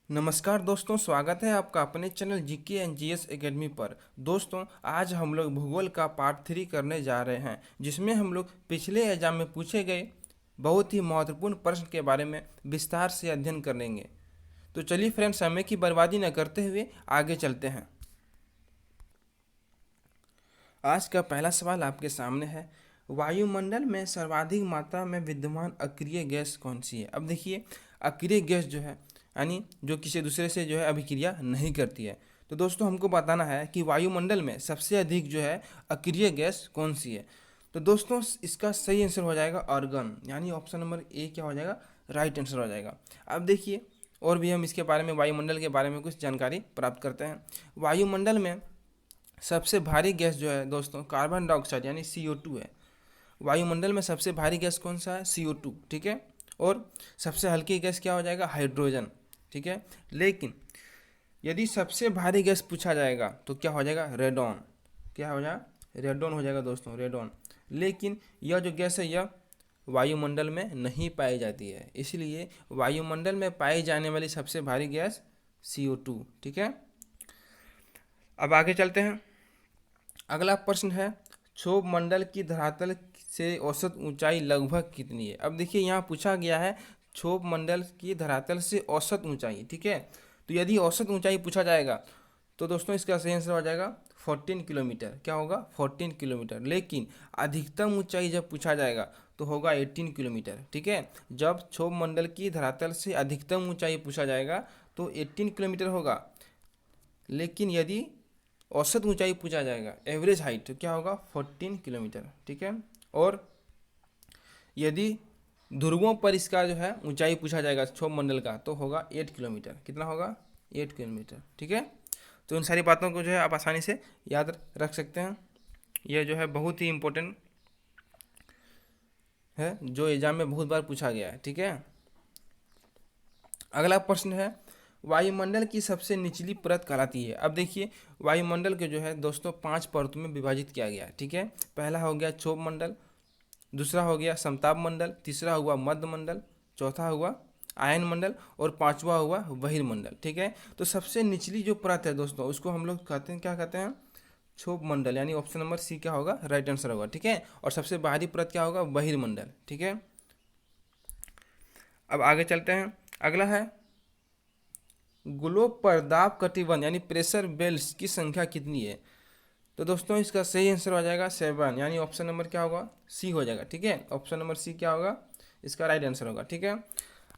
नमस्कार दोस्तों, स्वागत है आपका अपने channel GK and GS academy पर। दोस्तों, आज हम लोग भूगोल का पार्ट 3 करने जा रहे हैं, जिसमें हम लोग पिछले एग्जाम में पूछे गए बहुत ही महत्वपूर्ण प्रश्न के बारे में विस्तार से अध्ययन करेंगे। तो चलिए फ्रेंड्स, समय की बर्बादी न करते हुए आगे चलते हैं। आज का पहला सवाल आपके सामने है, वायुमंडल में सर्वाधिक मात्रा में विद्यमान अक्रिय गैस कौन सी है। अब देखिए, अक्रिय गैस जो है यानी जो किसी दूसरे से जो है अभिक्रिया नहीं करती है। तो दोस्तों, हमको बताना है कि वायुमंडल में सबसे अधिक जो है अक्रिय गैस कौन सी है। तो दोस्तों, इसका सही आंसर हो जाएगा आर्गन, यानी ऑप्शन नंबर ए क्या हो जाएगा, राइट आंसर हो जाएगा। अब देखिए, और भी हम इसके बारे में, वायुमंडल के बारे में कुछ जानकारी प्राप्त करते हैं। वायुमंडल में सबसे भारी गैस जो है दोस्तों, कार्बन डाइऑक्साइड यानी CO2 है। वायुमंडल में सबसे भारी गैस कौन सा है, CO2, ठीक है। और सबसे हल्की गैस क्या हो जाएगा, हाइड्रोजन, ठीक है। लेकिन यदि सबसे भारी गैस पूछा जाएगा तो क्या हो जाएगा, रेडॉन। क्या हो जाएगा, रेडॉन हो जाएगा दोस्तों, रेडॉन। लेकिन यह जो गैस है यह वायुमंडल में नहीं पाई जाती है, इसलिए वायुमंडल में पाई जाने वाली सबसे भारी गैस CO2, ठीक है। अब आगे चलते हैं। अगला प्रश्न है, क्षोभ मंडल की धरातल से औसत ऊंचाई लगभग कितनी है। अब देखिए, यहाँ पूछा गया है क्षोभ मंडल की धरातल से औसत ऊंचाई, ठीक है। तो यदि औसत ऊंचाई पूछा जाएगा तो दोस्तों इसका सही आंसर हो जाएगा 14 किलोमीटर। क्या होगा, 14 किलोमीटर। लेकिन अधिकतम ऊंचाई जब पूछा जाएगा तो होगा 18 किलोमीटर, ठीक है। जब क्षोभ मंडल की धरातल से अधिकतम ऊंचाई पूछा जाएगा तो 18 किलोमीटर होगा। लेकिन यदि औसत ऊंचाई पूछा जाएगा, एवरेज हाइट, तो क्या होगा, 14 किलोमीटर, ठीक है। और यदि ध्रुवों पर इसका जो है ऊंचाई पूछा जाएगा क्षोभ मंडल का तो होगा 8 किलोमीटर। कितना होगा, 8 किलोमीटर, ठीक है। तो इन सारी बातों को जो है आप आसानी से याद रख सकते हैं। यह जो है बहुत ही इम्पोर्टेंट है, जो एग्जाम में बहुत बार पूछा गया है, ठीक है। अगला प्रश्न है, वायुमंडल की सबसे निचली परत कहलाती है। अब देखिए, वायुमंडल के जो है दोस्तों 5 परतों में विभाजित किया गया है, ठीक है। पहला हो गया क्षोभ मंडल, दूसरा हो गया समताप मंडल, तीसरा हुआ मध्य मंडल, चौथा हुआ आयन मंडल और पांचवा हुआ बहिर्मंडल, ठीक है। तो सबसे निचली जो परत है दोस्तों उसको हम लोग कहते हैं, क्या कहते हैं, क्षोभ मंडल, यानी ऑप्शन नंबर सी क्या होगा, राइट आंसर होगा, ठीक है। और सबसे बाहरी परत क्या होगा, बहिर्मंडल, ठीक है। अब आगे चलते हैं। अगला है, ग्लोब पर दाब कटिबंध यानी प्रेशर बेल्ट की संख्या कितनी है। तो दोस्तों इसका सही आंसर हो जाएगा 7, यानी ऑप्शन नंबर क्या होगा, सी हो जाएगा, ठीक है। ऑप्शन नंबर सी क्या होगा, इसका राइट आंसर होगा, ठीक है।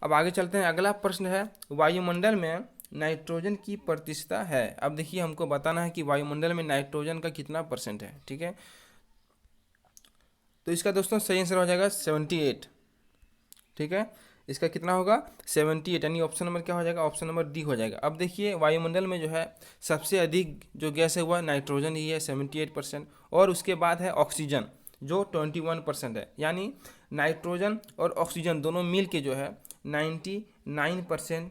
अब आगे चलते हैं। अगला प्रश्न है, वायुमंडल में नाइट्रोजन की प्रतिशतता है। अब देखिए, हमको बताना है कि वायुमंडल में नाइट्रोजन का कितना परसेंट है, ठीक है। तो इसका दोस्तों सही आंसर हो जाएगा 78, ठीक है। इसका कितना होगा, 78, यानी ऑप्शन नंबर क्या हो जाएगा, ऑप्शन नंबर डी हो जाएगा। अब देखिए, वायुमंडल में जो है सबसे अधिक जो गैस है वह नाइट्रोजन ही है 78%, और उसके बाद है ऑक्सीजन जो 21% है। यानी नाइट्रोजन और ऑक्सीजन दोनों मिल के जो है 99%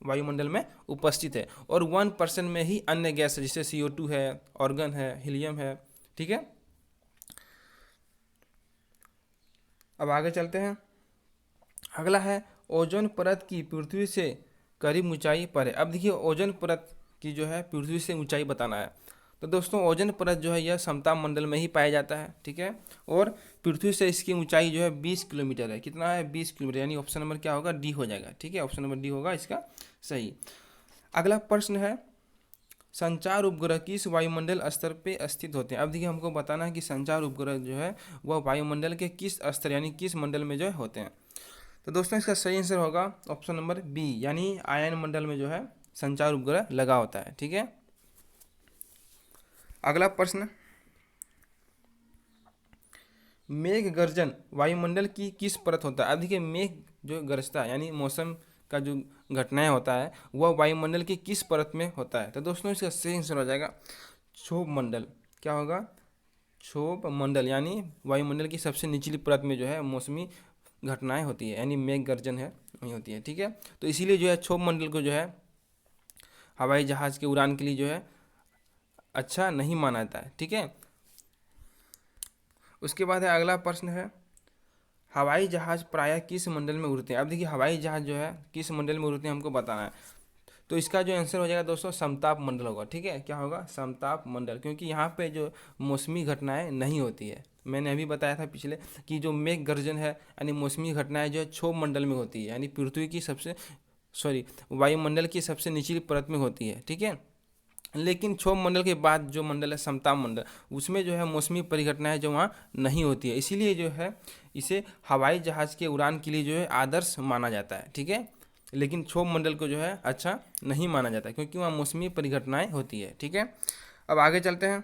वायुमंडल में उपस्थित है, और 1% में ही अन्य गैस है, जैसे CO2 है, ऑर्गन है, हीलियम है, ठीक है। अब आगे चलते हैं। अगला है, ओजोन परत की पृथ्वी से करीब ऊंचाई पर है। अब देखिए, ओजोन परत की जो है पृथ्वी से ऊंचाई बताना है। तो दोस्तों, ओजोन परत जो है यह समताप मंडल में ही पाया जाता है, ठीक है। और पृथ्वी से इसकी ऊंचाई जो है 20 किलोमीटर है। कितना है, 20 किलोमीटर, यानी ऑप्शन नंबर क्या होगा, डी हो जाएगा, ठीक है। ऑप्शन नंबर डी होगा इसका सही। अगला प्रश्न है, संचार उपग्रह किस वायुमंडल स्तर पे स्थित होते हैं। अब देखिए, हमको बताना है कि संचार उपग्रह जो है वह वायुमंडल के किस स्तर यानी किस मंडल में जो है होते हैं। तो दोस्तों इसका सही आंसर होगा ऑप्शन नंबर बी, यानी आयन मंडल में जो है संचार उपग्रह लगा होता है, ठीक है। अगला प्रश्न, मेघ गर्जन वायुमंडल की किस परत होता है। अब देखिए, मेघ जो गरजता है यानी मौसम का जो घटनाएं होता है वह वायुमंडल की किस परत में होता है। तो दोस्तों इसका सही आंसर हो जाएगा क्षोभ मंडल। क्या होगा, क्षोभ मंडल, यानी वायुमंडल की सबसे निचली परत में जो है मौसमी घटनाएं होती है, यानी मेघ गर्जन है वही होती है, ठीक है। तो इसीलिए जो है क्षोभ मंडल को जो है हवाई जहाज़ के उड़ान के लिए जो है अच्छा नहीं माना जाता है, ठीक है। उसके बाद है अगला प्रश्न है, हवाई जहाज़ प्रायः किस मंडल में उड़ते हैं। अब देखिए, हवाई जहाज़ जो है किस मंडल में उड़ते हैं हमको बताना है। तो इसका जो आंसर हो जाएगा दोस्तों समताप मंडल होगा। ठीक है, क्या होगा? समताप मंडल, क्योंकि यहाँ पे जो मौसमी घटनाएं नहीं होती है। मैंने अभी बताया था पिछले कि जो मेघ गर्जन है यानी मौसमी घटनाएं जो है क्षोभ मंडल में होती है, यानी पृथ्वी की सबसे वायुमंडल की सबसे निचली परत में होती है। ठीक है, लेकिन क्षोभ मंडल के बाद जो मंडल है समताप मंडल, उसमें जो है मौसमी परिघटनाएं जो वहाँ नहीं होती है, इसीलिए जो है इसे हवाई जहाज़ के उड़ान के लिए जो है आदर्श माना जाता है। ठीक है, लेकिन क्षोभ मंडल को जो है अच्छा नहीं माना जाता क्योंकि वहाँ मौसमी परिघटनाएं होती है। ठीक है, अब आगे चलते हैं।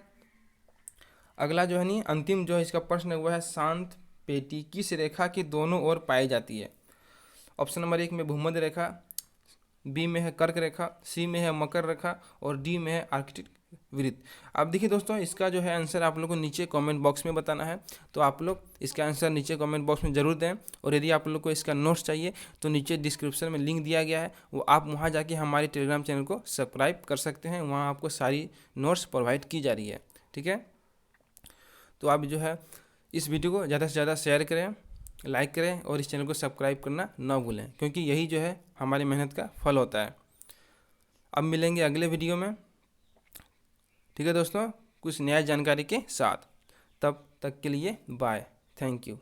अगला जो है नहीं अंतिम जो है इसका प्रश्न हुआ है, शांत पेटी किस रेखा के दोनों ओर पाई जाती है? ऑप्शन नंबर 1 में भूमध्य रेखा, बी में है कर्क रेखा, सी में है मकर रेखा और डी में है आर्कटिक वृत्त। अब देखिए दोस्तों, इसका जो है आंसर आप लोग को नीचे कमेंट बॉक्स में बताना है, तो आप लोग इसका आंसर नीचे कमेंट बॉक्स में जरूर दें। और यदि आप लोग को इसका नोट्स चाहिए तो नीचे डिस्क्रिप्शन में लिंक दिया गया है, वो आप वहाँ जाके हमारे टेलीग्राम चैनल को सब्सक्राइब कर सकते हैं, वहाँ आपको सारी नोट्स प्रोवाइड की जा रही है। ठीक है, तो आप जो है इस वीडियो को ज़्यादा से ज़्यादा शेयर करें, लाइक करें और इस चैनल को सब्सक्राइब करना ना भूलें, क्योंकि यही जो है हमारी मेहनत का फल होता है। अब मिलेंगे अगले वीडियो में। ठीक है दोस्तों, कुछ नया जानकारी के साथ, तब तक के लिए बाय, थैंक यू।